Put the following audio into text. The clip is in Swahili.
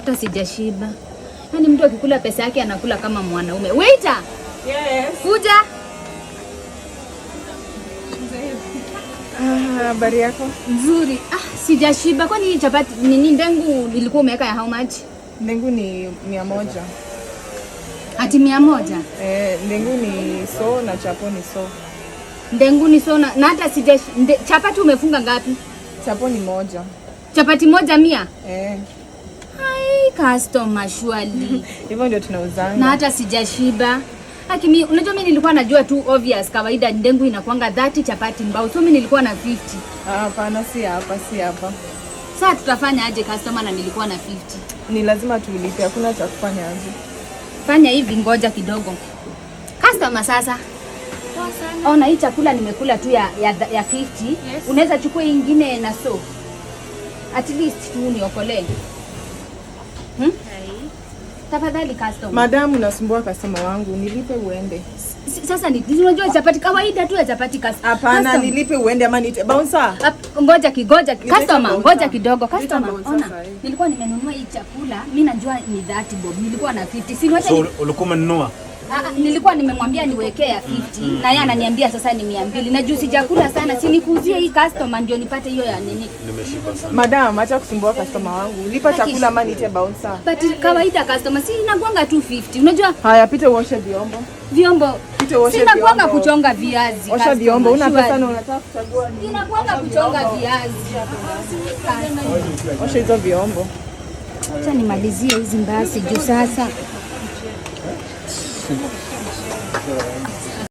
hata sijashiba. Yaani mtu akikula pesa yake anakula kama mwanaume. Waiter! Yes. Kuja. Habari yako? Nzuri. Sijashiba. Kwani hii chapati nini ndengu ilikuwa umeweka ya how much? Ndengu ni 100. Ati 100? Ndengu ni so na chapo ni so. Ndengu ni so na hata chapati umefunga ngapi? Chapo ni 1. Chapati moja 100? Hai, customer surely. Hivyo ndio tunauzanga. Na hata sijashiba. Mimi unajua mimi nilikuwa najua tu obvious kawaida ndengu inakuanga 30 chapati mbao. So mimi nilikuwa na 50. Hapana, si hapa. Sasa tutafanya aje customer na nilikuwa na 50? Ni lazima tulipe, hakuna cha kufanya aje. Fanya hivi, ngoja kidogo. Customer sasa. Poa sana. Ona hii chakula nimekula tu ya 50. Yes. Unaweza chukua ingine na so. At least tu niokolee. Tafadhali customer. Madam, unasumbua customer wangu, nilipe uende. Sasa unajua chapati kawaida tu ya chapati customer. Hapana, nilipe uende ama nite bouncer. Ngoja customer, ngoja kidogo customer. Ona, nilikuwa nimenunua hii chakula, mimi najua ni 30 bob. Nilikuwa na 50. Si wacha so ulikuwa umenunua? Nilikuwa nimemwambia niwekee ya 50 na yeye ananiambia sasa ni 200. Na juu sijakula sana, si nikuuzie hii customer ndio nipate hiyo ya nini. Nimeshiba sana. Madam, acha kusumbua customer wangu. Lipa chakula ama nite bouncer. But kawaida customer si inakuanga tu 50. Unajua? Haya, pite uoshe vyombo. Sina kuanga kuchonga viazi. Osha vyombo. Una pesa na unataka kuchagua nini? Sina kuanga kuchonga viazi. Osha hizo vyombo. Acha nimalizie hizi mbasi juu sasa.